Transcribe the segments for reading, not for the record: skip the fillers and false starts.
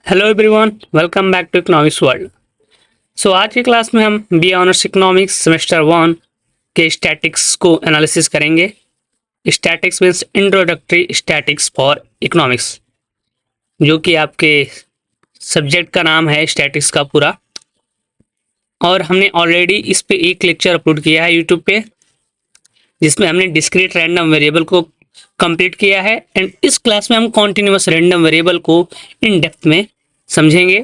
Hello everyone, welcome back to economics world. So आज की class में हम बी ऑनर्स इकोनॉमिक्स सेमेस्टर 1 के स्टैटिक्स को एनालिसिस करेंगे। Statics means introductory statics for economics, जो कि आपके सब्जेक्ट का नाम है स्टैटिक्स का पूरा। और हमने ऑलरेडी इस पे एक लेक्चर अपलोड किया है यूट्यूब पे, जिसमें हमने डिस्क्रीट रैंडम वेरिएबल को कंप्लीट किया है। एंड इस क्लास में हम कॉन्टिन्यूअस रैंडम वेरिएबल को इन डेप्थ में समझेंगे।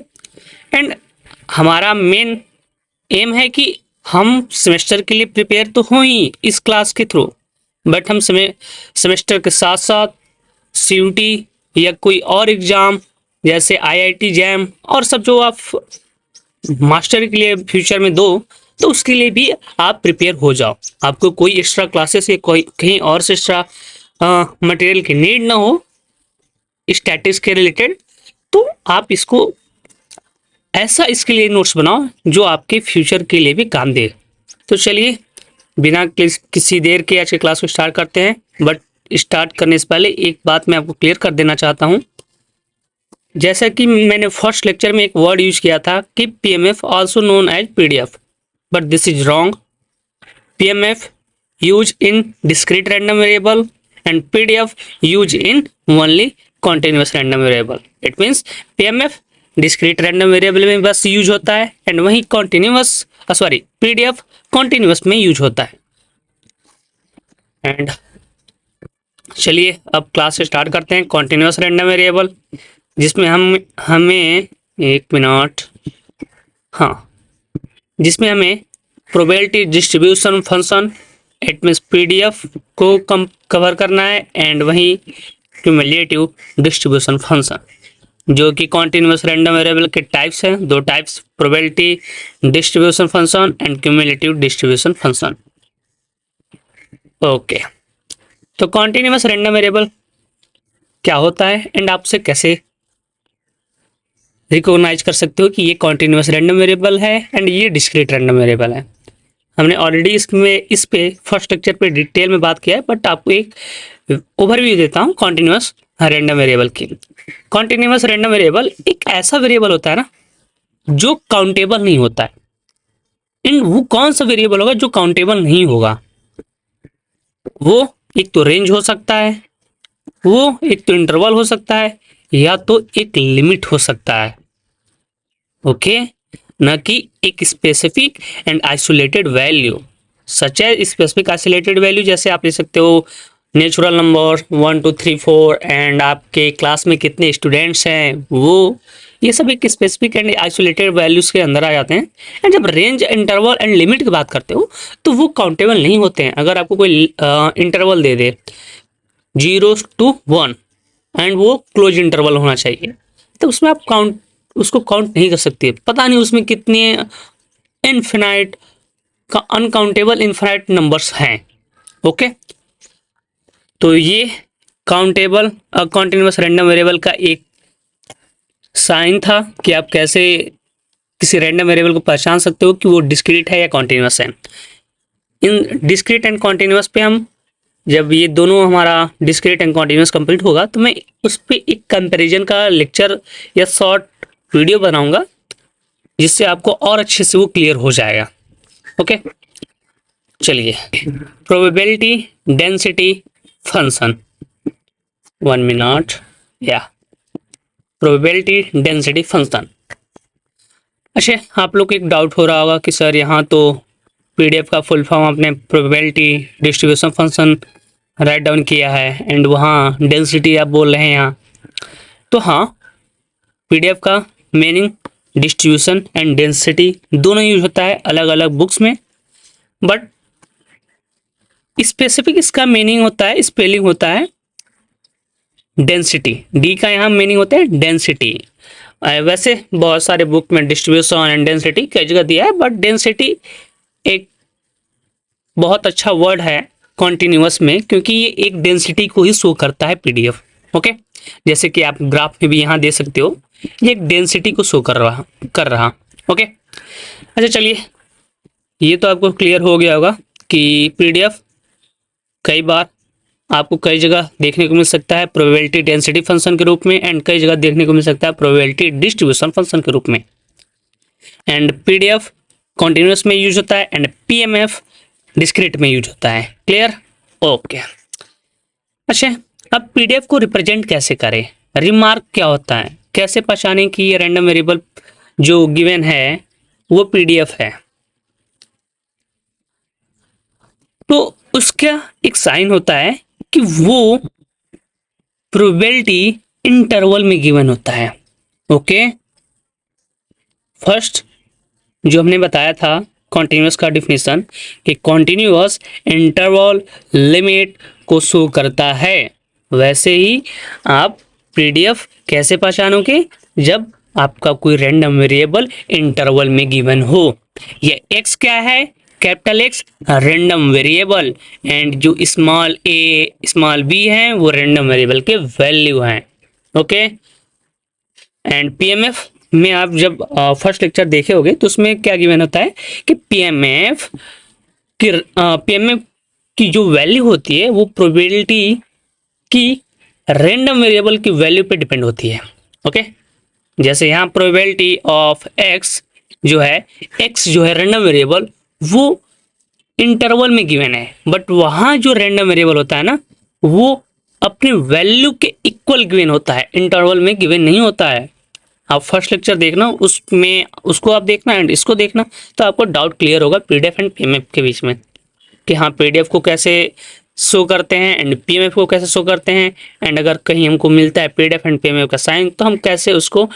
एंड हमारा मेन एम है कि हम सेमेस्टर के लिए प्रिपेयर तो हो ही इस क्लास के थ्रू, बट हम सेमेस्टर के साथ साथ सीयूटी या कोई और एग्ज़ाम जैसे आईआईटी जैम और सब जो आप मास्टर के लिए फ्यूचर में दो, तो उसके लिए भी आप प्रिपेयर हो जाओ। आपको कोई एक्स्ट्रा क्लासेस या कोई कहीं और से एक्स्ट्रा मटेरियल की नीड ना हो स्टैटिक्स के रिलेटेड, तो आप इसको ऐसा इसके लिए नोट्स बनाओ जो आपके फ्यूचर के लिए भी काम दे। तो चलिए बिना किसी देर के आज की क्लास को स्टार्ट करते हैं। बट स्टार्ट करने से पहले एक बात मैं आपको क्लियर कर देना चाहता हूँ। जैसा कि मैंने फर्स्ट लेक्चर में एक वर्ड यूज किया था कि PMF also known as PDF, but this is wrong. PMF use in discrete random variable and PDF use in only continuous random variable. It means PMF discrete random variable में बस use होता है and वहीं PDF continuous में use होता है। And चलिए अब क्लास स्टार्ट करते हैं। कॉन्टिन्यूअस रैंडम वेरिएबल, जिसमें हमें जिसमें हमें probability distribution function it means PDF को कवर करना है एंड वहीं क्यूमुलेटिव डिस्ट्रीब्यूशन फंक्शन, जो कि कॉन्टिन्यूअस रैंडम वेरिएबल के टाइप्स हैं। दो types, probability distribution function and cumulative distribution function. Okay, तो कॉन्टिन्यूअस रैंडम वेरिएबल क्या होता है एंड आपसे कैसे रिकॉग्नाइज कर सकते हो कि ये कॉन्टिन्यूअस रैंडम वेरिएबल है एंड ये डिस्क्रीट रैंडम वेरिएबल है। हमने ऑलरेडी इस पे फर्स्ट लेक्चर पे डिटेल में बात किया है, बट आपको एक ओवरव्यू देता हूँ कॉन्टिन्यूअस रैंडम वेरिएबल की। कॉन्टिन्यूअस रैंडम वेरिएबल एक ऐसा वेरिएबल होता है ना जो काउंटेबल नहीं होता है। इन वो कौन सा वेरिएबल होगा जो काउंटेबल नहीं होगा? वो एक तो रेंज हो सकता है, वो एक तो इंटरवल हो सकता है, या तो एक लिमिट हो सकता है। ओके, न कि एक स्पेसिफिक एंड आइसोलेटेड वैल्यू। सच है स्पेसिफिक आइसोलेटेड वैल्यू, जैसे आप ले सकते हो नेचुरल नंबर 1 2 3 4 एंड आपके क्लास में कितने स्टूडेंट्स हैं, वो ये सब एक स्पेसिफिक एंड आइसोलेटेड वैल्यूज के अंदर आ जाते हैं। एंड जब रेंज, इंटरवल एंड लिमिट की बात करते हो तो वो काउंटेबल नहीं होते हैं। अगर आपको कोई interval they they 0 to 1 and वो क्लोज इंटरवल होना चाहिए, तो उसमें आप उसको काउंट नहीं कर सकते। पता नहीं उसमें कितने इनफिनाइट का अनकाउंटेबल इनफिनाइट नंबर्स हैं। ओके, तो ये काउंटेबल कॉन्टिन्यूअस रैंडम वेरिएबल का एक साइन था कि आप कैसे किसी रैंडम वेरिएबल को पहचान सकते हो कि वो डिस्क्रीट है या कॉन्टिन्यूअस है। इन डिस्क्रीट एंड कॉन्टिन्यूअस पे हम जब ये दोनों हमारा डिस्क्रीट एंड कॉन्टिन्यूअस कंप्लीट होगा तो मैं उस पर एक कंपैरिजन का लेक्चर या शॉर्ट वीडियो बनाऊंगा, जिससे आपको और अच्छे से वो क्लियर हो जाएगा। ओके, चलिए प्रोबेबिलिटी डेंसिटी फंक्शन, 1 मिनट या प्रोबेबिलिटी डेंसिटी फंक्शन। अच्छा, आप लोग को एक डाउट हो रहा होगा कि सर यहाँ तो पीडीएफ का फुल फॉर्म आपने probability distribution function write down किया है एंड वहाँ डेंसिटी आप बोल रहे हैं यहाँ। तो हाँ, पीडीएफ का मीनिंग डिस्ट्रीब्यूशन एंड डेंसिटी दोनों यूज होता है अलग अलग बुक्स में, बट स्पेसिफिक इसका मीनिंग होता है, स्पेलिंग होता है डेंसिटी। डी का यहाँ मीनिंग होता है डेंसिटी। वैसे बहुत सारे बुक में डिस्ट्रीब्यूशन एंड डेंसिटी कई जगह दिया है, बट डेंसिटी एक बहुत अच्छा वर्ड है कॉन्टिन्यूअस में, क्योंकि ये एक डेंसिटी को ही शो करता है पीडीएफ। ओके, जैसे कि आप ग्राफ में भी यहाँ दे सकते हो, ये एक डेंसिटी को शो कर रहा। ओके, अच्छा चलिए, ये तो आपको क्लियर हो गया होगा कि पीडीएफ कई बार आपको कई जगह देखने को मिल सकता है प्रोबेबिलिटी डेंसिटी फंक्शन के रूप में, एंड कई जगह देखने को मिल सकता है प्रोबेबिलिटी डिस्ट्रीब्यूशन फंक्शन के रूप में। एंड पीडीएफ कॉन्टिन्यूस में यूज होता है एंड पीएमएफ डिस्क्रीट में यूज होता है। क्लियर? ओके। अच्छा, अब पीडीएफ को रिप्रेजेंट कैसे करें, रिमार्क क्या होता है, कैसे पहचानें कि ये रैंडम वेरिएबल जो गिवन है वो पीडीएफ है। तो उसका एक साइन होता है कि वो प्रोबेबिलिटी इंटरवल में गिवन होता है। ओके, फर्स्ट जो हमने बताया था कॉन्टिन्यूस का डिफिनेशन कि कॉन्टिन्यूस इंटरवल लिमिट को शो करता है, वैसे ही आप पीडीएफ कैसे पहचानोगे, जब आपका कोई रैंडम वेरिएबल इंटरवल में गिवन हो। ये एक्स क्या है, capital x random variable, and जो स्मॉल ए स्मॉल बी है वो रैंडम वेरिएबल के वैल्यू हैं। ओके, एंड पीएमएफ में आप जब फर्स्ट लेक्चर देखे होगे तो उसमें क्या गिवन होता है कि पीएमएफ की जो वैल्यू होती है वो प्रोबेबिलिटी की रैंडम वेरिएबल की वैल्यू पे डिपेंड होती है। ओके, जैसे यहाँ प्रोबेबिलिटी ऑफ एक्स जो है, एक्स जो है रैंडम वेरिएबल वो इंटरवल में गिवन है, बट वहाँ जो रैंडम वेरिएबल होता है ना वो अपने वैल्यू के इक्वल गिवन होता है, इंटरवल में गिवन नहीं होता है। आप फर्स्ट लेक्चर देखना, उसमें उसको आप देखना एंड इसको देखना, तो आपको डाउट क्लियर होगा पीडीएफ एंड पीएमएफ के बीच में कि हाँ पीडीएफ को कैसे शो करते हैं एंड पीएमएफ को कैसे शो करते हैं, एंड अगर कहीं हमको मिलता है पीडीएफ एंड पीएमएफ का साइन तो हम कैसे उसको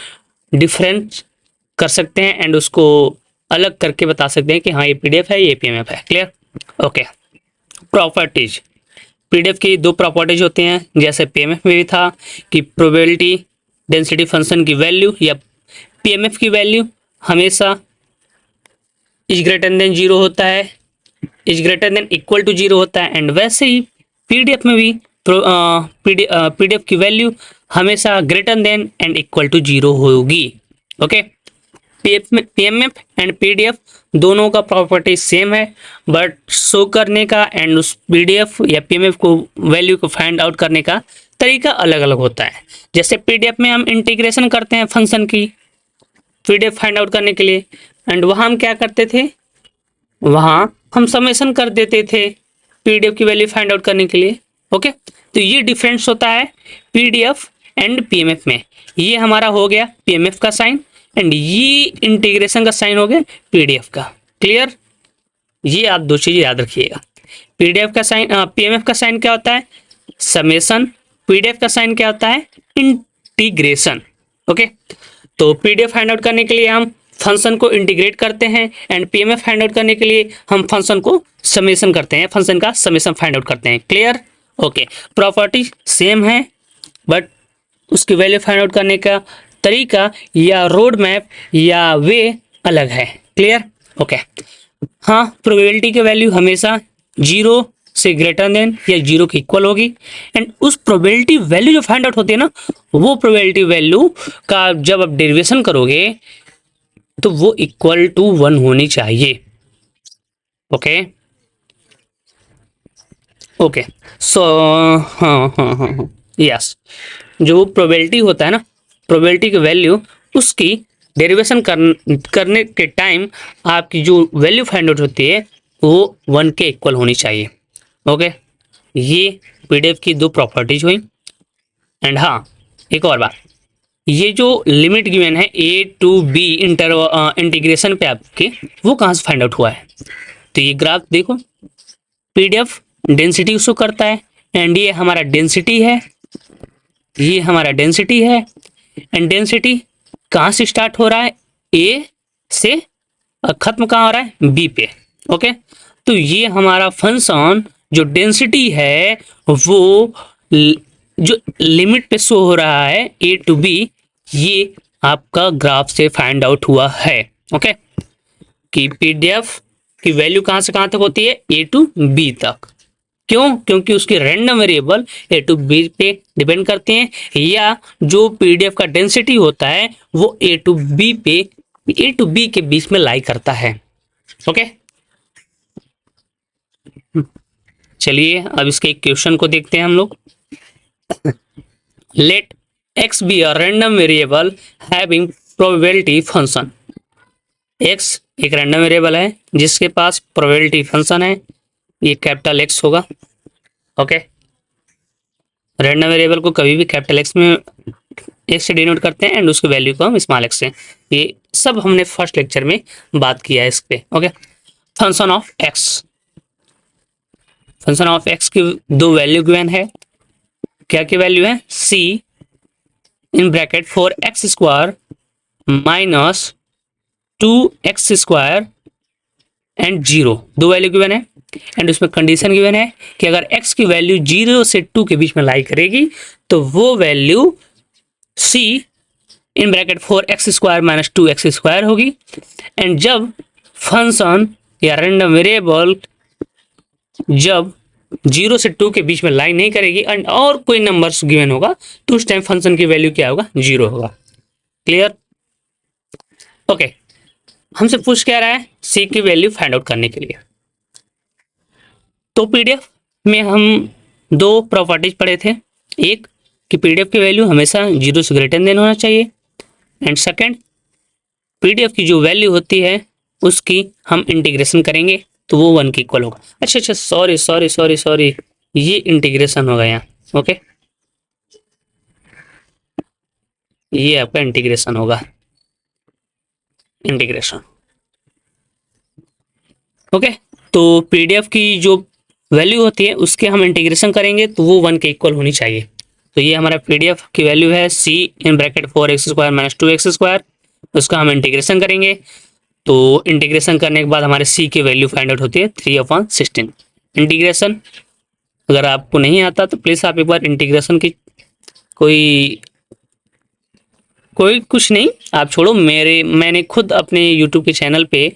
डिफरेंस कर सकते हैं एंड उसको अलग करके बता सकते हैं कि हाँ ये पीडीएफ है ये पीएमएफ है। क्लियर? ओके। प्रॉपर्टीज, पीडीएफ की दो प्रॉपर्टीज होती हैं, जैसे पीएमएफ में भी था कि प्रोबेबिलिटी डेंसिटी फंक्शन की वैल्यू या पीएमएफ की वैल्यू हमेशा इज ग्रेटर देन जीरो होता है, is greater than equal to zero होता है, एंड वैसे ही पीडीएफ में भी पीडीएफ की वैल्यू हमेशा greater than and equal to zero होगी। ओके, पीएमएफ एंड पीडीएफ दोनों का प्रॉपर्टी सेम है, बट शो करने का एंड उस पीडीएफ या पीएमएफ को वैल्यू को फाइंड आउट करने का तरीका अलग अलग होता है। जैसे पीडीएफ में हम इंटीग्रेशन करते हैं फंक्शन की पीडीएफ फाइंड आउट करने के लिए, एंड वहाँ हम क्या करते थे, वहाँ हम समेशन कर देते थे पीडीएफ की वैल्यू फाइंड आउट करने के लिए। ओके, तो ये डिफरेंस होता है पीडीएफ एंड पीएमएफ में। ये हमारा हो गया पीएमएफ का साइन एंड ये इंटीग्रेशन का साइन हो गया पीडीएफ का। क्लियर? ये आप दो चीज़ याद रखिएगा। पीडीएफ का साइन पीएमएफ का साइन क्या होता है, समेशन, पीडीएफ का साइन क्या होता है, इंटीग्रेशन। ओके, तो पीडीएफ फाइंड आउट करने के लिए हम फंक्शन को इंटीग्रेट करते हैं एंड पीएमएफ फाइंड आउट करने के लिए हम फंक्शन को समेशन करते हैं, फंक्शन का समेशन फाइंड आउट करते हैं। क्लियर? ओके, प्रॉपर्टी सेम है बट उसकी वैल्यू फाइंड आउट करने का तरीका या रोड मैप या वे अलग है। क्लियर? ओके, हाँ, प्रोबेबिलिटी की वैल्यू हमेशा जीरो से ग्रेटर देन या जीरो के इक्वल होगी, एंड उस प्रोबेबिलिटी वैल्यू जो फाइंड आउट होती है ना वो प्रोबेबिलिटी वैल्यू का जब आप डेरिवेशन करोगे तो वो इक्वल टू 1 होनी चाहिए। ओके ओके, सो हाँ यस, जो प्रोबेबिलिटी होता है ना, प्रोबेबिलिटी की वैल्यू उसकी डेरिवेशन करने के टाइम आपकी जो वैल्यू फाइंड आउट होती है वो 1 के इक्वल होनी चाहिए। ओके, ये पीडीएफ की दो प्रॉपर्टीज हुई। एंड हाँ, एक और बात, ये जो लिमिट गिवन है ए टू बी इंटीग्रेशन पे आपके, वो कहाँ से फाइंड आउट हुआ है, तो ये ग्राफ देखो, पीडीएफ डेंसिटी शो करता है एंड ये हमारा डेंसिटी है, ये हमारा डेंसिटी है, एंड डेंसिटी कहाँ से स्टार्ट हो रहा है, ए से खत्म कहाँ हो रहा है, बी पे। ओके, तो ये हमारा फंक्शन जो डेंसिटी है वो जो लिमिट पे शो हो रहा है ए टू बी, ये आपका ग्राफ से फाइंड आउट हुआ है। ओके, कि पीडीएफ की वैल्यू कहाँ से कहाँ तक होती है, ए टू बी तक। क्यों? क्योंकि उसके random variable A to B पे डिपेंड करते हैं, या जो पीडीएफ का डेंसिटी होता है वो ए टू बी के बीच में लाई करता है। ओके, चलिए अब इसके एक क्वेश्चन को देखते हैं हम लोग। Let x be a random variable having probability function. x एक रैंडम वेरिएबल है जिसके पास प्रोबेबिलिटी फंक्शन है, ये कैपिटल X होगा। ओके, रैंडम वेरिएबल को कभी भी कैपिटल X में X से डिनोट करते हैं एंड उसकी वैल्यू को हम स्मॉल x से। ये सब हमने फर्स्ट लेक्चर में बात किया है इस पे। Okay, function of x, function of x की दो वैल्यू गिवन है। क्या की वैल्यू है? c in bracket 4x square minus 2x square and 0, दो वैल्यू गिवन है एंड उसमें कंडीशन गिवन है कि अगर x की वैल्यू 0 से 2 के बीच में लाई करेगी तो वो value c in bracket 4x square minus 2x square होगी। एंड जब फंक्शन या रैंडम वेरिएबल जब 0 से 2 के बीच में लाई नहीं करेगी एंड और कोई नंबर्स गिवन होगा तो उस टाइम फंक्शन की वैल्यू क्या होगा? 0 होगा। क्लियर? ओके, हमसे पूछ क्या रहा है? c की वैल्यू फाइंड आउट करने के लिए। तो पीडीएफ में हम दो प्रॉपर्टीज पढ़े थे, एक कि पीडीएफ की वैल्यू हमेशा 0 से ग्रेटर देन होना चाहिए एंड सेकंड पीडीएफ की जो वैल्यू होती है उसकी हम इंटीग्रेशन करेंगे तो वो 1 के इक्वल होगा। अच्छा, सॉरी, ये इंटीग्रेशन होगा यहाँ। ओके, ये आपका इंटीग्रेशन होगा, इंटीग्रेशन। ओके, तो पीडीएफ की जो वैल्यू होती है उसके हम इंटीग्रेशन करेंगे तो वो 1 के इक्वल होनी चाहिए। तो ये हमारा पीडीएफ की वैल्यू है c in bracket 4x square minus 2x square, उसका हम इंटीग्रेशन करेंगे। तो इंटीग्रेशन करने के बाद हमारे c की वैल्यू फाइंड आउट होती है 3/16। इंटीग्रेशन अगर आपको नहीं आता तो प्लीज़ आप एक बार इंटीग्रेशन की कोई कुछ नहीं आप छोड़ो, मैंने खुद अपने यूट्यूब के चैनल पे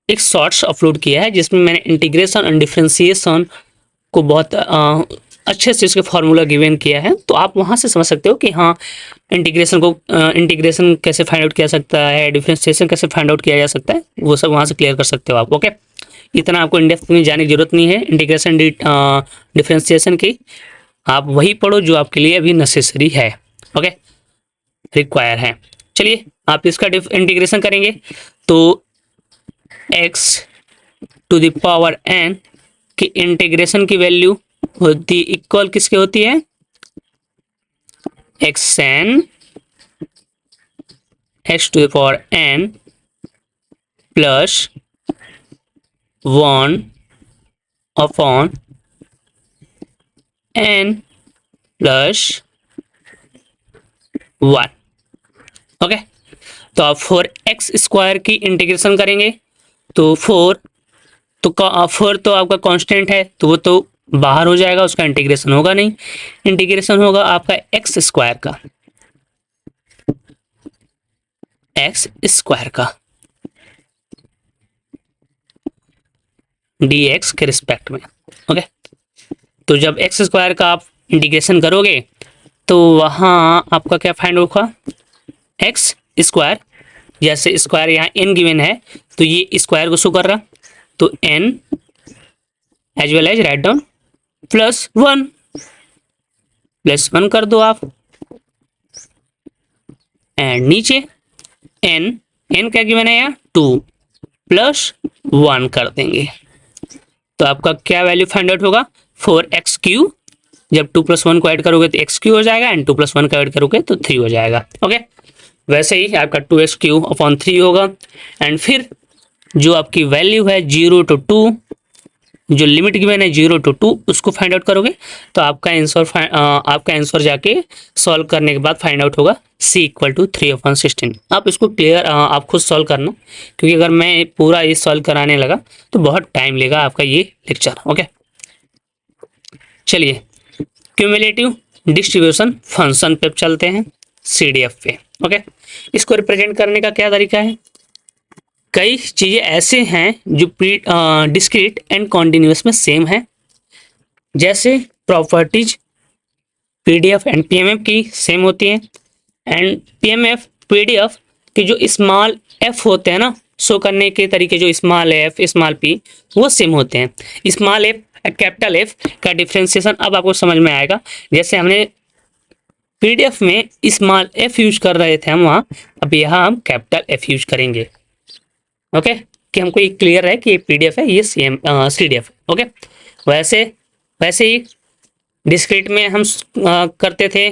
एक शॉर्ट्स अपलोड किया है जिसमें मैंने इंटीग्रेशन एंड डिफरेंशिएशन को बहुत अच्छे से इसके फार्मूला गिवन किया है। तो आप वहाँ से समझ सकते हो कि हाँ इंटीग्रेशन कैसे फाइंड आउट किया सकता है, डिफरेंशिएशन कैसे फाइंड आउट किया जा सकता है, वो सब वहाँ से क्लियर कर सकते हो आप। ओके, इतना आपको इन डेप्थ में जाने की जरूरत नहीं है इंटीग्रेशन डिफरेंशिएशन की, आप वही पढ़ो जो आपके लिए अभी नेसेसरी है। ओके, रिक्वायर है। चलिए आप इसका इंटीग्रेशन करेंगे तो x to the power n की इंटीग्रेशन की वैल्यू होती इक्वल किसके होती है? xn x to the power n plus 1 upon n plus 1। Okay, तो आप 4x स्क्वायर की इंटीग्रेशन करेंगे तो 4 तो आपका कांस्टेंट है तो वो तो बाहर हो जाएगा, उसका इंटीग्रेशन होगा नहीं। इंटीग्रेशन होगा आपका x स्क्वायर का, x स्क्वायर का dx के रिस्पेक्ट में। ओके, तो जब x स्क्वायर का आप इंटीग्रेशन करोगे तो वहाँ आपका क्या फाइंड होगा? x स्क्वायर, जैसे स्क्वायर यहाँ n गिवन है तो ये स्क्वायर को शो कर रहा तो n as well as write down +1 कर दो आप एंड नीचे n क्या गिवन है यहाँ 2 +1 कर देंगे तो आपका क्या वैल्यू फाइंड आउट होगा? 4x3। जब 2 + 1 को ऐड करोगे तो x3 हो जाएगा एंड 2 + 1 को ऐड करोगे तो 3 हो जाएगा। ओके, वैसे ही आपका 2x3/3 होगा एंड फिर जो आपकी वैल्यू है 0 to 2, जो लिमिट गिवन है 0 to 2 उसको फाइंड आउट करोगे तो आपका आंसर जाके सॉल्व करने के बाद फाइंड आउट होगा c = 3/16। आप इसको क्लियर आप खुद सॉल्व करना, क्योंकि अगर मैं पूरा ये सॉल्व कराने लगा तो बहुत टाइम लेगा आपका ये लेक्चर। ओके, चलिए क्यूमुलेटिव डिस्ट्रीब्यूशन फंक्शन पे चलते हैं, CDF पे। ओके, इसको रिप्रेजेंट करने का क्या तरीका है? कई चीज़ें ऐसे हैं जो डिस्क्रीट एंड कॉन्टिन्यूस में सेम है, जैसे प्रॉपर्टीज PDF एंड PMF की सेम होती हैं एंड PMF PDF के जो स्मॉल f होते हैं ना शो करने के तरीके, जो स्मॉल f स्मॉल p वो सेम होते हैं। स्मॉल f कैपिटल एफ का डिफ्रेंसिएशन अब आपको समझ में आएगा। जैसे हमने पीडीएफ में स्मॉल एफ यूज कर रहे थे हम वहाँ, अब यहाँ हम कैपिटल एफ यूज करेंगे। ओके, कि हमको ये क्लियर है कि ये पीडीएफ है, ये सीडीएफ। ओके, वैसे वैसे ही डिस्क्रीट में हम करते थे,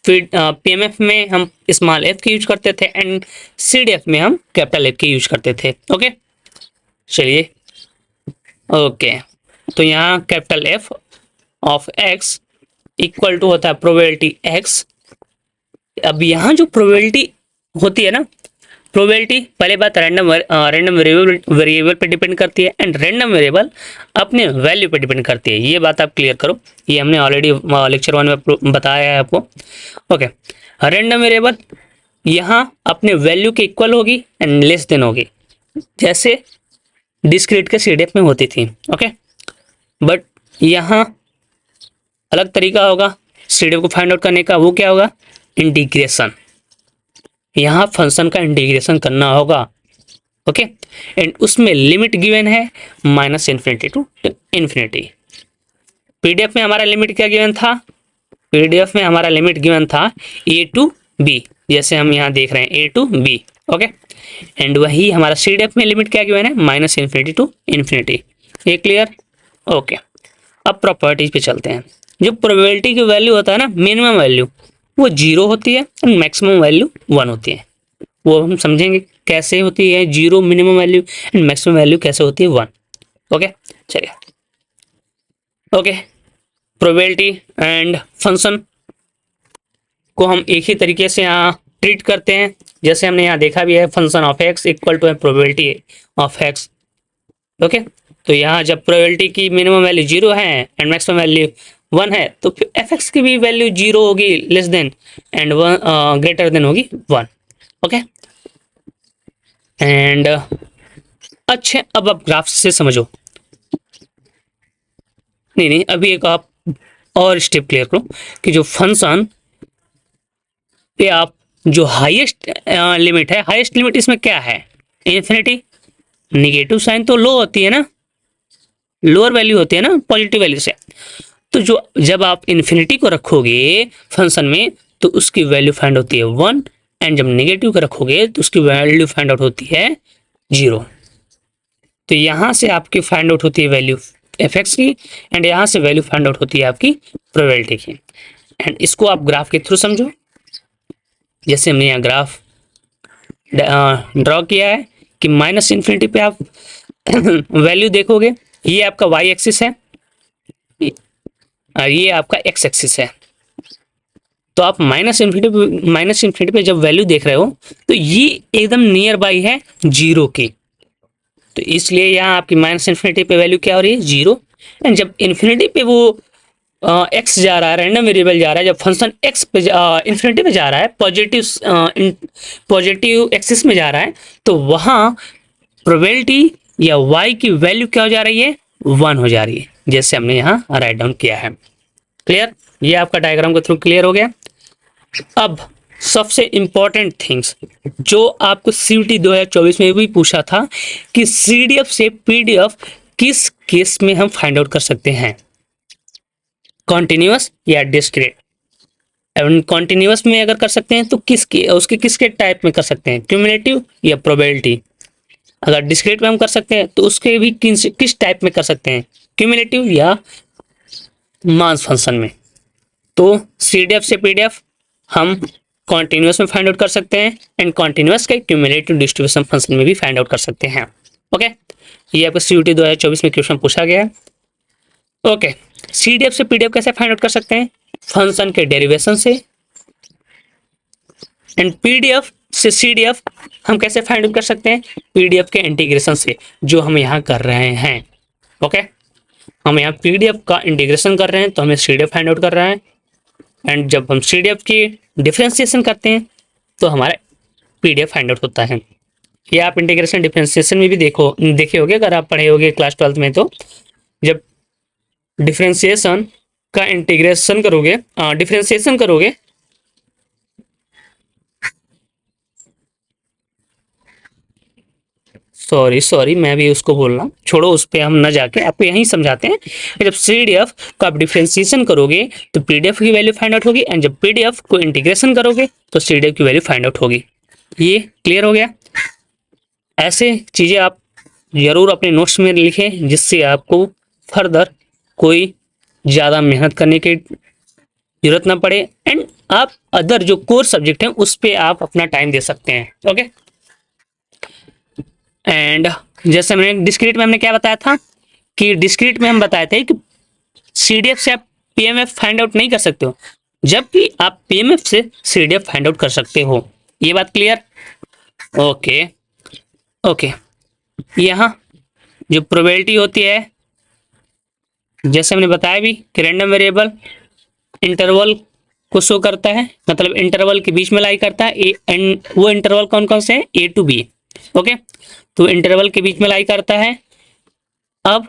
फिर पीएमएफ में हम स्मॉल एफ की यूज करते थे एंड सीडीएफ में हम कैपिटल एफ की यूज करते थे। ओके, चलिए। ओके, तो यहाँ capital F of X equal to होता है प्रोबेबिलिटी एक्स। अब यहाँ जो प्रोबेबिलिटी होती है ना, प्रोबेबिलिटी पहले बात रैंडम वेरिएबल पे डिपेंड करती है एंड रैंडम वेरिएबल अपने वैल्यू पे डिपेंड करती है। ये बात आप क्लियर करो, ये हमने ऑलरेडी लेक्चर 1 में बताया है आपको। ओके, रैंडम वेरिएबल यहाँ अपने वैल्यू के इक्वल होगी एंड लेस देन होगी, जैसे डिस्क्रीट के सीडीएफ में होती थी। ओके, बट यहाँ अलग तरीका होगा सीडीएफ को फाइंड आउट करने का। वो क्या होगा? इंटीग्रेशन। यहाँ फंक्शन का इंटीग्रेशन करना होगा। ओके, एंड उसमें लिमिट गिवन है -इन्फिनिटी टू इन्फिनिटी। पीडीएफ में हमारा लिमिट क्या गिवन था? पीडीएफ में हमारा लिमिट गिवन था a टू b, जैसे हम यहाँ देख रहे हैं a to b। Okay, and वही हमारा सीडीएफ में लिमिट क्या गिवन है? -Infinity to infinity. ये क्लियर? ओके, अब प्रॉपर्टीज पे चलते हैं। जो प्रोबेबिलिटी की वैल्यू होता है ना, मिनिमम वैल्यू वो 0 होती है एंड मैक्सिमम वैल्यू 1 होती है। वो हम समझेंगे कैसे होती है 0 minimum value and maximum value कैसे होती है 1। ओके, चलिए। ओके, प्रोबेबिलिटी एंड फंक्शन को हम एक ही तरीके से यहाँ ट्रीट करते हैं, जैसे हमने यहाँ देखा भी है, function of X equal to है प्रोबेबिलिटी ऑफ एक्स। ओके, तो यहाँ जब प्रोबेबिलिटी की मिनिमम वैल्यू 0 है एंड मैक्सिमम वैल्यू 1 है, तो फिर एफ एक्स की भी वैल्यू 0 होगी, less than and greater than होगी 1। ओके, एंड अच्छे, अब आप ग्राफ से समझो। नहीं, अभी एक आप और स्टेप क्लियर करो कि जो फंक्शन पे आप जो हाईएस्ट लिमिट है, हाईएस्ट लिमिट इसमें क्या है? इन्फिनिटी। निगेटिव साइन तो लो होती है ना, लोअर वैल्यू होती है ना पॉजिटिव वैल्यू से। तो जो जब आप इन्फिनिटी को रखोगे फंक्शन में तो उसकी वैल्यू फाइंड होती है 1 एंड जब नेगेटिव को रखोगे तो उसकी वैल्यू फाइंड आउट होती है 0। तो यहाँ से आपकी फाइंड आउट होती है वैल्यू एफ एक्स की एंड यहाँ से वैल्यू फाइंड आउट होती है आपकी प्रोबेबिलिटी की। एंड इसको आप ग्राफ के थ्रू समझो, जैसे हमने यहाँ ग्राफ ड्रॉ किया है कि -इन्फिनिटी पे आप वैल्यू देखोगे, ये आपका y एक्सिस है, ये आपका x एक्सिस है। तो आप -इन्फिनिटी पे जब वैल्यू देख रहे हो तो ये एकदम नियर बाई है 0 की, तो इसलिए यहाँ आपकी -इन्फिनिटी पे वैल्यू क्या हो रही है? 0। एंड जब इन्फिनिटी पे वो x जा रहा है, रैंडम वेरिएबल जा रहा है, जब फंक्शन x पे इन्फिनिटी पे जा रहा है, पॉजिटिव एक्सिस में जा रहा है, तो वहाँ प्रोबेबिलिटी या y की वैल्यू क्या हो जा रही है? 1 हो जा रही है, जैसे हमने यहाँ राइट डाउन किया है। क्लियर? ये आपका डायग्राम के थ्रू क्लियर हो गया। अब सबसे इंपॉर्टेंट थिंग्स जो आपको सीयूटी 2024 में भी पूछा था कि सीडीएफ से पीडीएफ किस केस में हम फाइंड आउट कर सकते हैं, कॉन्टिन्यूअस या डिस्क्रीट। कॉन्टिन्यूअस में अगर कर सकते हैं तो किसके टाइप में कर सकते हैं, क्यूमुलेटिव या प्रोबेबिलिटी। अगर डिस्क्रीट में हम कर सकते हैं तो उसके भी किस टाइप में कर सकते हैं, क्यूमुलेटिव या मास फंक्शन में। तो सीडीएफ से पीडीएफ हम कॉन्टिन्यूअस में फाइंड आउट कर सकते हैं एंड कॉन्टिन्यूअस के क्यूमुलेटिव डिस्ट्रीब्यूशन फंक्शन में भी फाइंड आउट कर सकते हैं। ओके, ये आपको सीयूटी 2024 में क्वेश्चन पूछा गया है। ओके, सीडीएफ से पीडीएफ कैसे फाइंड आउट कर सकते हैं? फंक्शन के डेरिवेशन से। एंड पीडीएफ से सीडीएफ हम कैसे फाइंड आउट कर सकते हैं? पीडीएफ के इंटीग्रेशन से, जो हम यहाँ कर रहे हैं। ओके, हम यहाँ पीडीएफ का इंटीग्रेशन कर रहे हैं तो हमें सीडीएफ फाइंड आउट कर रहा है, एंड जब हम सीडीएफ की डिफरेंशिएशन करते हैं तो हमारा पीडीएफ फाइंड आउट होता है। ये आप इंटीग्रेशन डिफरेंशिएशन में भी देखे होगे अगर आप पढ़े होगे क्लास 12 में। तो जब डिफरेंशिएशन का इंटीग्रेशन करोगे, डिफरेंशिएशन करोगे सॉरी मैं भी उसको बोल रहा हूँ, छोड़ो उस पर हम ना जाके आपको यहीं समझाते हैं कि जब CDF को आप डिफ्रेंसिएशन करोगे तो PDF की वैल्यू फाइंड आउट होगी, एंड जब PDF को इंटीग्रेशन करोगे तो CDF की वैल्यू फाइंड आउट होगी। ये क्लियर हो गया। ऐसे चीज़ें आप ज़रूर अपने नोट्स में लिखें जिससे आपको फर्दर कोई ज़्यादा मेहनत करने की जरूरत ना पड़े, एंड आप अदर जो कोर सब्जेक्ट हैं उस पर आप अपना टाइम दे सकते हैं। ओके, एंड जैसे मैंने डिस्क्रीट में हमने क्या बताया था कि डिस्क्रीट में हम बताए थे कि CDF से आप PMF फाइंड आउट नहीं कर सकते हो, जबकि आप PMF से CDF फाइंड आउट कर सकते हो। ये बात क्लियर? ओके ओके, यहाँ जो प्रोबेबिलिटी होती है, जैसे हमने बताया भी कि रैंडम वेरिएबल इंटरवल को शो करता है, मतलब इंटरवल के बीच में लाई करता है। एंड वो इंटरवल कौन कौन से हैं? A to B। ओके, तो इंटरवल के बीच में लाई करता है। अब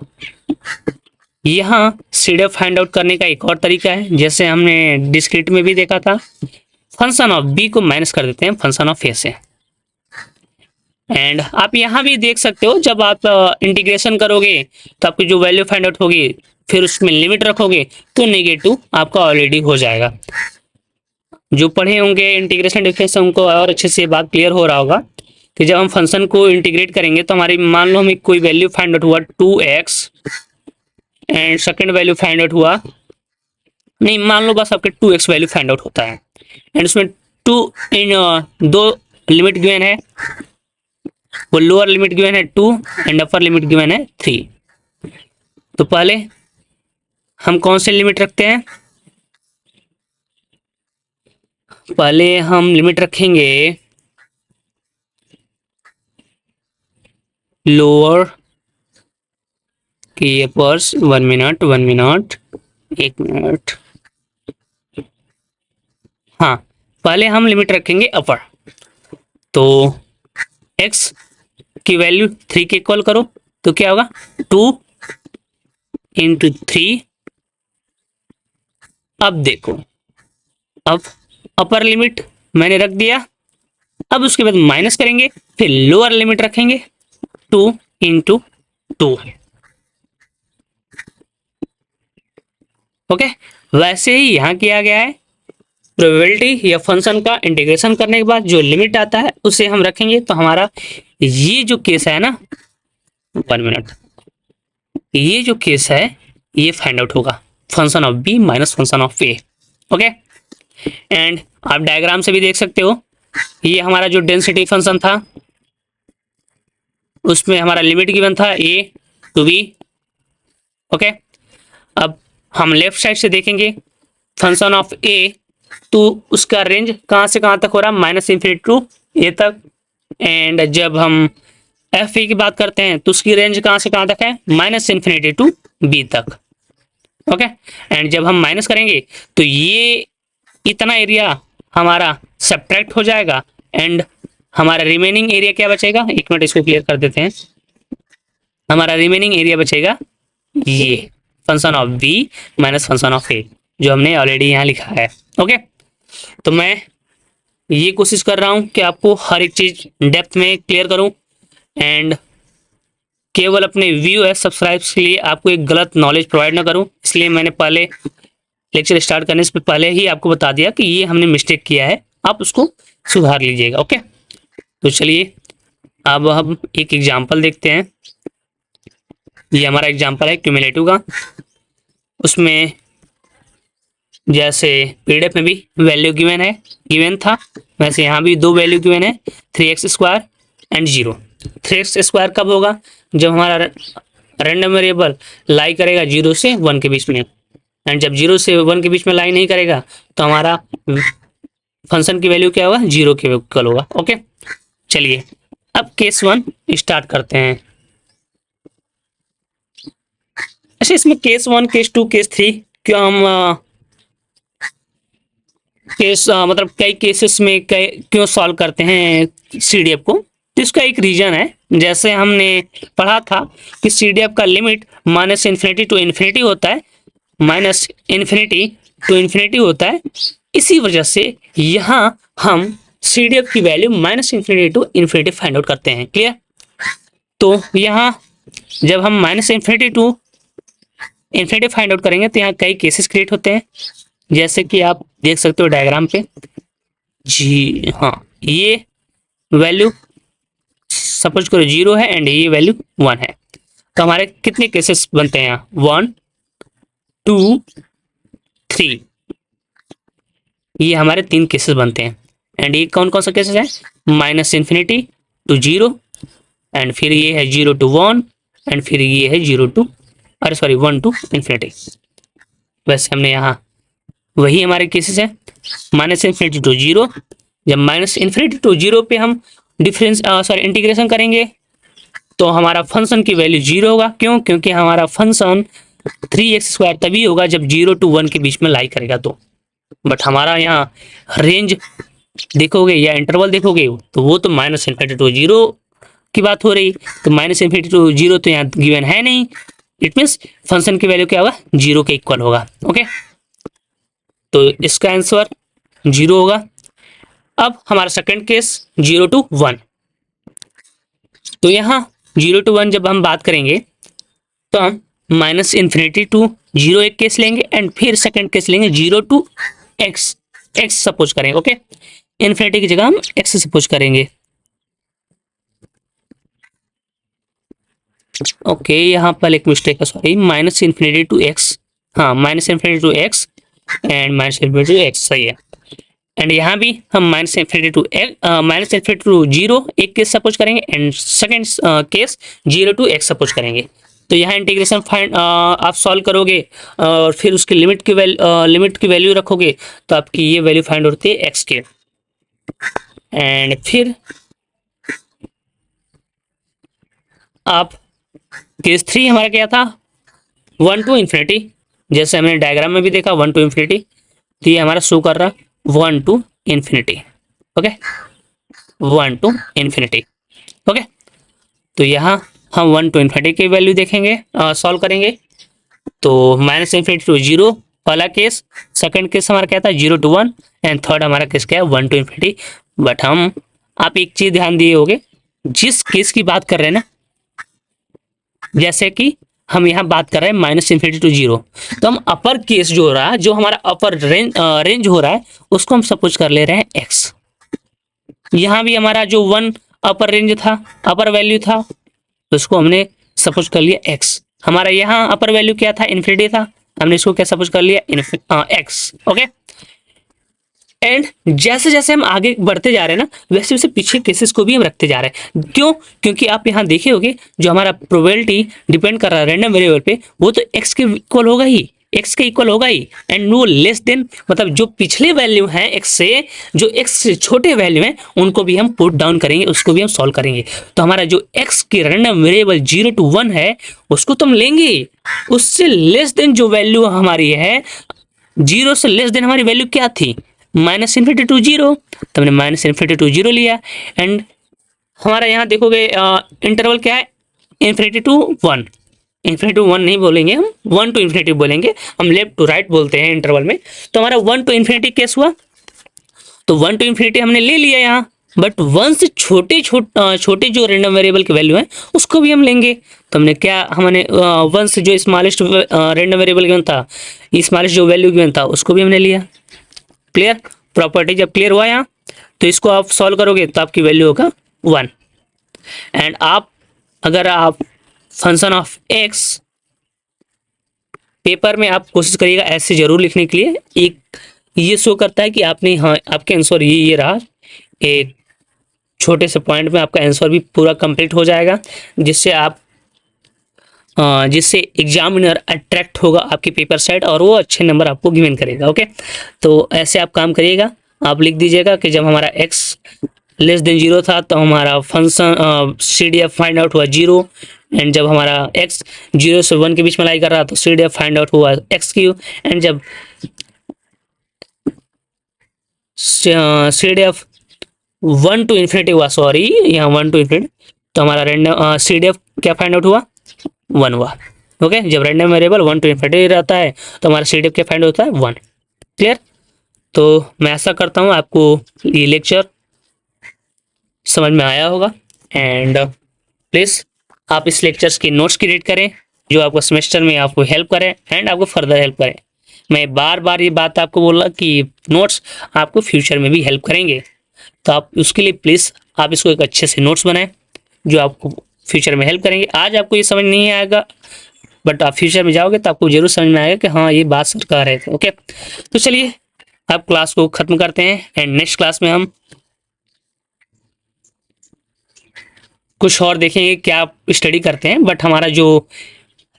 यहाँ CDF फाइंड आउट करने का एक और तरीका है, जैसे हमने डिस्क्रीट में भी देखा था, फंक्शन ऑफ B को माइनस कर देते हैं फंक्शन ऑफ A से। एंड आप यहाँ भी देख सकते हो, जब आप इंटीग्रेशन करोगे तो आपकी जो वैल्यू फाइंड आउट होगी, फिर उसमें लिमिट रखोगे तो नेगेटिव आपका ऑलरेडी हो जाएगा। जो पढ़े होंगे इंटीग्रेशन डिफरेंस उनको और अच्छे से बात क्लियर हो रहा होगा कि जब हम फंक्शन को इंटीग्रेट करेंगे तो हमारी, मान लो हमें कोई वैल्यू फाइंड आउट हुआ 2x, and second value find out हुआ, नहीं मान लो बस आपके 2x वैल्यू फाइंड आउट होता है, एंड उसमें 2 इन 2 लिमिट गिवन है, वो लोअर लिमिट गिवन है 2 एंड अपर लिमिट गिवन है 3। तो पहले हम कौन से लिमिट रखते हैं? पहले हम लिमिट रखेंगे लोअर की पर्स 1 मिनट 1 मिनट, हाँ पहले हम लिमिट रखेंगे अपर। तो x की वैल्यू 3 के इक्वल करो तो क्या होगा? 2 इंटू 3। अब देखो, अब अपर लिमिट मैंने रख दिया, अब उसके बाद माइनस करेंगे, फिर लोअर लिमिट रखेंगे 2 इंटू 2। ओके, वैसे ही यहाँ किया गया है। प्रोबेबिलिटी या फंक्शन का इंटीग्रेशन करने के बाद जो लिमिट आता है उसे हम रखेंगे, तो हमारा ये जो केस है ना, 1 मिनट, ये जो केस है ये फाइंड आउट होगा, function of B minus function of A। Okay, and आप डायग्राम से भी देख सकते हो, ये हमारा जो डेंसिटी फंक्शन था उसमें हमारा लिमिट गिवन था A to B। ओके, अब हम लेफ्ट साइड से देखेंगे फंक्शन ऑफ A, तो उसका रेंज कहाँ से कहाँ तक हो रहा है? -∞ टू A तक। एंड जब हम FE की बात करते हैं तो उसकी रेंज कहाँ से कहाँ तक है? -∞ टू B तक। ओके, एंड जब हम माइनस करेंगे तो ये इतना एरिया हमारा सब्ट्रैक्ट हो जाएगा, एंड हमारा रिमेनिंग एरिया क्या बचेगा? 1 मिनट इसको क्लियर कर देते हैं। हमारा रिमेनिंग एरिया बचेगा ये function of B minus function of A, जो हमने ऑलरेडी यहाँ लिखा है। ओके, तो मैं ये कोशिश कर रहा हूँ कि आपको हर एक चीज़ डेप्थ में क्लियर करूँ, एंड केवल अपने व्यू है सब्सक्राइब्स के लिए आपको एक गलत नॉलेज प्रोवाइड ना करूँ, इसलिए मैंने पहले लेक्चर स्टार्ट करने से पहले ही आपको बता दिया कि ये हमने मिस्टेक किया है, आप उसको सुधार लीजिएगा। ओके, तो चलिए अब हम एक एग्जाम्पल देखते हैं। ये हमारा एग्जाम्पल है क्यूमुलेटिव का, उसमें जैसे PDF में भी वैल्यू गिवन था, वैसे यहाँ भी 2 वैल्यू गिवन है, 3x² एंड 0। 3x² कब होगा? जब हमारा रैंडम वेरिएबल लाई करेगा 0 से 1 के बीच में, एंड जब 0 से 1 के बीच में लाई नहीं करेगा तो हमारा फंक्शन की वैल्यू क्या होगा? 0 के इक्वल होगा। ओके, चलिए अब केस 1 स्टार्ट करते हैं। अच्छा, इसमें केस 1, केस 2, केस 3 क्यों हम मतलब कई केसेस में क्यों सॉल्व करते हैं CDF को? तो इसका एक रीजन है, जैसे हमने पढ़ा था कि CDF का लिमिट -∞ टू इन्फिनिटी होता है, -∞ टू इन्फिनिटी होता है। इसी वजह से यहाँ हम CDF की value -∞ to infinity find out करते हैं। क्लियर? तो यहाँ जब हम minus infinity to infinity find out करेंगे तो यहाँ कई केसेस क्रिएट होते हैं, जैसे कि आप देख सकते हो डायग्राम पे। जी हाँ, ये वैल्यू सपोज करो 0 है एंड ये वैल्यू 1 है, तो हमारे कितने केसेस बनते हैं यहाँ? 1 2 3, ये हमारे 3 केसेस बनते हैं। एंड ये कौन कौन सा केसेस है? माइनस इन्फिनिटी टू 0, एंड फिर ये है 0 to 1, एंड फिर ये है 0 to 1 to इन्फिनिटी। वैसे हमने यहाँ वही हमारे केसेस है, माइनस इन्फिनिटी टू 0। जब माइनस इन्फिनिटी टू 0 पे हम इंटीग्रेशन करेंगे तो हमारा फंक्शन की वैल्यू 0 होगा। क्यों? क्योंकि हमारा फंक्शन 3x² तभी होगा जब 0 to 1 के बीच में लाई करेगा तो। बट हमारा यहाँ रेंज देखोगे या इंटरवल देखोगे तो वो तो माइनस इन्फिनिटी टू 0 की बात हो रही, तो माइनस इन्फिनिटी टू 0 तो यहाँ गिवन है नहीं। इट मीन्स फंक्शन की वैल्यू क्या होगा? 0 के इक्वल होगा। ओके, तो इसका आंसर 0 होगा। अब हमारा सेकंड केस 0 to 1, तो यहाँ 0 to 1 जब हम बात करेंगे तो हम माइनस इन्फिनिटी टू 0 एक केस लेंगे एंड फिर सेकंड केस लेंगे 0 to x सपोज करेंगे। ओके, इन्फिनिटी की जगह हम x सपोज करेंगे। ओके, यहाँ पर एक मिस्टेक है, sorry, minus infinity to x, हाँ minus infinity to x and minus infinity to x, सही है। एंड यहाँ भी हम माइनस इन्फिनिटी टू 0 एक केस सपोज करेंगे and second case 0 to x suppose करेंगे। तो यहाँ इंटीग्रेशन फाइंड आप सॉल्व करोगे और फिर उसकी लिमिट की वैल्यू रखोगे तो आपकी ये वैल्यू फाइंड होती है x के। एंड फिर आप केस 3 हमारा क्या था? 1 to इन्फिनिटी, जैसे हमने डायग्राम में भी देखा 1 to इन्फिनिटी, तो ये हमारा शो कर रहा 1 to infinity. Okay, 1 to infinity. Okay, तो यहाँ हम 1 to इन्फिनिटी की वैल्यू देखेंगे, सॉल्व करेंगे। तो माइनस इन्फिनिटी टू 0 पहला केस, सेकंड केस हमारा क्या था? 0 to 1, एंड थर्ड हमारा केस क्या है? 1 to इन्फिनिटी। बट आप एक चीज ध्यान दिए होगे, जिस केस की बात कर रहे हैं ना, जैसे कि हम यहाँ बात कर रहे हैं माइनस इन्फिनिटी टू 0, तो हम अपर केस जो हो रहा है, जो हमारा अपर रेंज हो रहा है, उसको हम सपोज कर ले रहे हैं x। यहाँ भी हमारा जो 1 अपर रेंज था, अपर वैल्यू था, तो उसको हमने सपोज कर लिया x। हमारा यहाँ अपर वैल्यू क्या था? इन्फिनिटी था, हमने इसको क्या सपोज कर लिया? x। ओके, एंड जैसे जैसे हम आगे बढ़ते जा रहे हैं ना, वैसे वैसे पीछे केसेस को भी हम रखते जा रहे हैं। क्यों? क्योंकि आप यहाँ देखे होगे जो हमारा प्रोबेबिलिटी डिपेंड कर रहा है रैंडम वेरिएबल पे, वो तो x के इक्वल होगा ही, x के इक्वल होगा ही। एंड वो लेस देन, मतलब जो पिछले वैल्यू हैं x से, जो x से छोटे वैल्यू हैं, उनको भी हम पुट डाउन करेंगे, उसको भी हम सॉल्व करेंगे। तो हमारा जो x की रैंडम वेरिएबल 0 to 1 है, उसको तो हम लेंगे, उससे लेस देन जो वैल्यू हमारी है, 0 से लेस देन हमारी वैल्यू क्या थी? माइनस इन्फिनिटी टू 0, तो हमने माइनस इन्फिनिटी टू 0 लिया। एंड हमारा यहाँ देखोगे इंटरवल क्या है? इन्फिनिटी टू 1, इन्फिनिटी टू 1 नहीं बोलेंगे हम, 1 to इन्फिनिटी बोलेंगे, हम लेफ्ट टू राइट बोलते हैं इंटरवल में। तो हमारा 1 to इन्फिनिटी केस हुआ, तो 1 to इन्फिनिटी हमने ले लिया यहाँ, बट 1 से छोटे जो रैंडम वेरिएबल की वैल्यू है, उसको भी हम लेंगे। तो हमने 1 से जो स्मॉलेस्ट रैंडम वेरिएबल गिवन था, स्मॉलेस्ट जो वैल्यू गिवन था, उसको भी हमने लिया। क्लियर? प्रॉपर्टी जब क्लियर हुआ यहाँ, तो इसको आप सॉल्व करोगे तो आपकी वैल्यू होगा 1। एंड अगर आप फंक्शन ऑफ x पेपर में आप कोशिश करिएगा ऐसे जरूर लिखने के लिए, एक ये शो करता है कि आपने, हाँ आपके आंसर ये रहा, एक छोटे से पॉइंट में आपका आंसर भी पूरा कंप्लीट हो जाएगा, जिससे एग्जामिनर अट्रैक्ट होगा आपके पेपर साइड और वो अच्छे नंबर आपको गिवन करेगा। ओके, तो ऐसे आप काम करिएगा, आप लिख दीजिएगा कि जब हमारा x लेस देन 0 था तो हमारा फंक्शन CDF फाइंड आउट हुआ 0, एंड जब हमारा x 0 से 1 के बीच में लाई कर रहा तो CDF फाइंड आउट हुआ x3, एंड जब CDF 1 to इन्फिनिटी हुआ, सॉरी यहाँ 1 to इन्फिनिटी, तो हमारा रैंडम CDF क्या फाइंड आउट हुआ? 1 हुआ। ओके, जब रैंडम वेरिएबल 1 to इन्फिनिटी रहता है तो हमारा CDF क्या फाइंड होता है? 1। क्लियर? तो मैं ऐसा करता हूँ आपको ये लेक्चर समझ में आया होगा, एंड प्लीज़ आप इस लेक्चर्स के नोट्स क्रिएट करें जो आपको सेमेस्टर में आपको हेल्प करें एंड आपको फर्दर हेल्प करें। मैं बार बार ये बात आपको बोला कि नोट्स आपको फ्यूचर में भी हेल्प करेंगे, तो आप उसके लिए प्लीज़ आप इसको एक अच्छे से नोट्स बनाएं जो आपको फ्यूचर में हेल्प करेंगे। आज आपको ये समझ नहीं आएगा, बट आप फ्यूचर में जाओगे तो आपको जरूर समझ में आएगा कि हाँ ये बात सर कह रहे थे। ओके, तो चलिए अब क्लास को ख़त्म करते हैं एंड नेक्स्ट क्लास में हम कुछ और देखेंगे क्या स्टडी करते हैं। बट हमारा जो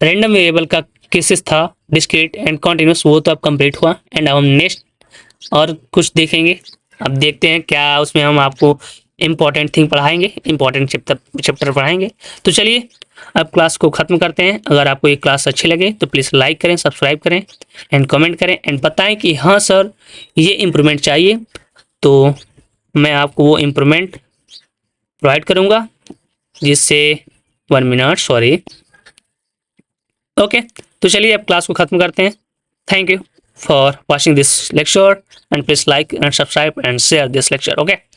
रैंडम वेरिएबल का केसेस था डिस्क्रीट एंड कॉन्टिन्यूस वो तो अब कंप्लीट हुआ एंड अब हम नेक्स्ट और कुछ देखेंगे। अब देखते हैं क्या उसमें हम आपको इम्पॉर्टेंट थिंग पढ़ाएंगे, इम्पॉर्टेंट चैप्टर पढ़ाएंगे। तो चलिए अब क्लास को ख़त्म करते हैं। अगर आपको ये क्लास अच्छी लगे तो प्लीज़ लाइक करें, सब्सक्राइब करें एंड कमेंट करें एंड बताएं कि हाँ सर ये इम्प्रूवमेंट चाहिए, तो मैं आपको वो इम्प्रूवमेंट प्रोवाइड करूँगा जिससे 1 मिनट सॉरी। ओके, तो चलिए अब क्लास को ख़त्म करते हैं। Thank you for watching this lecture and please like and subscribe and share this lecture. Okay.